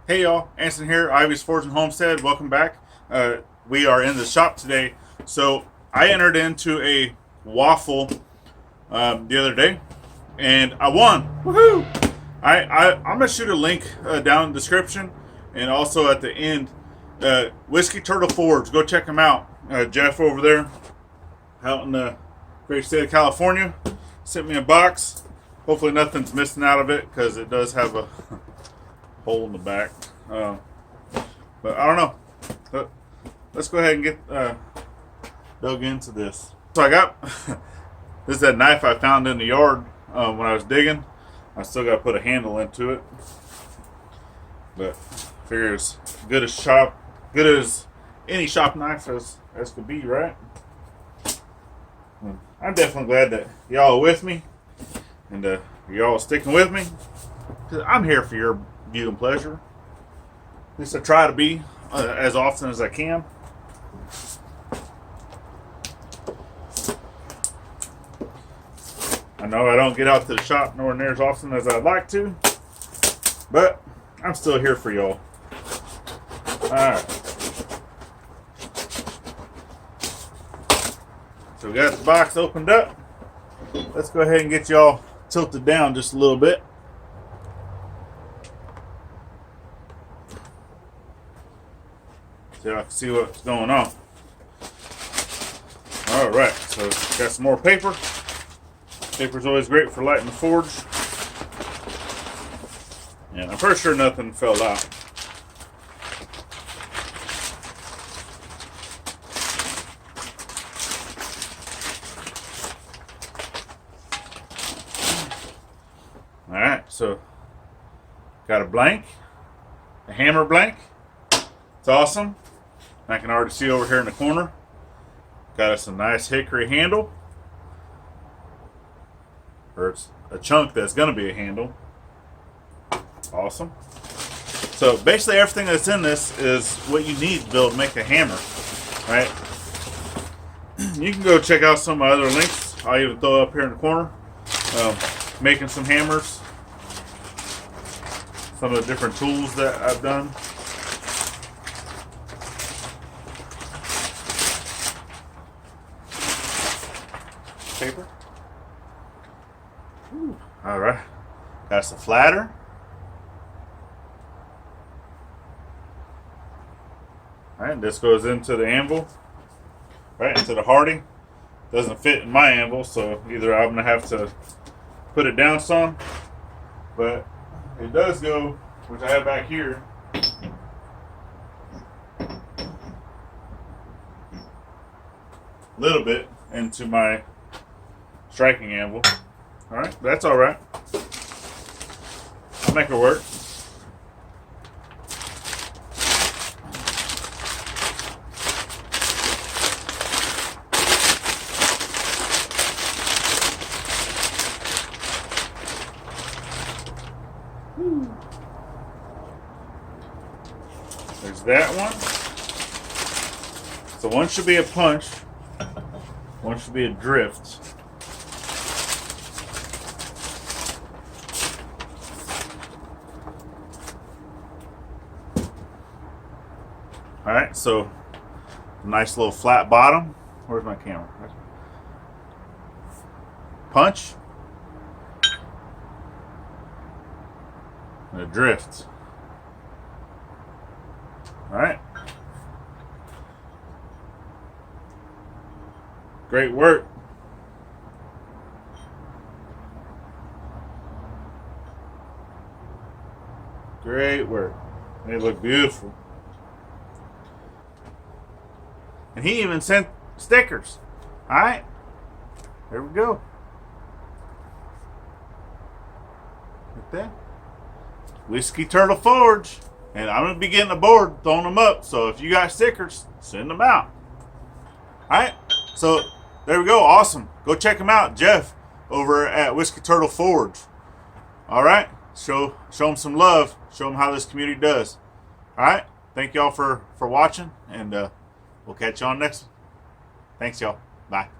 Hey y'all, Anson here, Ivey's Forge and Homestead. Welcome back. We are in the shop today. So I entered into a waffle the other day, and I won. Woohoo! I'm gonna shoot a link down in the description, and also at the end. Whiskey Turtle Forge. Go check him out. Jeff over there, out in the great state of California, sent me a box. Hopefully nothing's missing out of it because it does have a hole in the back. But I don't know. Let's go ahead and get dug into this. So I got this is that knife I found in the yard when I was digging. I still got to put a handle into it, but figure it's good as any shop knife as could be, right? I'm definitely glad that y'all are with me and y'all are sticking with me because I'm here for your viewing pleasure. At least I try to be as often as I can. I know I don't get out to the shop nowhere near as often as I'd like to, but I'm still here for y'all. Alright. So we got the box opened up. Let's go ahead and get y'all tilted down just a little bit. So I can see what's going on. Alright, so got some more paper. Paper's always great for lighting the forge. And I'm pretty sure nothing fell out. Alright, so got a blank, a hammer blank. It's awesome. I can already see over here in the corner. Got us a nice hickory handle. Or it's a chunk that's going to be a handle. Awesome. So basically everything that's in this is what you need to make a hammer. Right? You can go check out some of my other links. I'll even throw up here in the corner. Making some hammers. Some of the different tools that I've done. Paper. Alright. Got some flatter. Alright, this goes into the anvil. Right, into the Hardy. Doesn't fit in my anvil, so either I'm gonna have to put it down some. But it does go, which I have back here. A little bit into my striking anvil. Alright, that's alright. I'll make it work. There's that one. So one should be a punch. One should be a drift. Alright, so nice little flat bottom. Where's my camera? Punch. And a drift. Alright. Great work. Great work. They look beautiful. And he even sent stickers. Alright. There we go. Like that. Whiskey Turtle Forge. And I'm going to be getting a board, throwing them up. So if you got stickers, send them out. Alright. So there we go. Awesome. Go check him out. Jeff over at Whiskey Turtle Forge. Alright. Show him some love. Show him how this community does. Alright. Thank y'all for watching. And we'll catch you on next one. Thanks, y'all. Bye.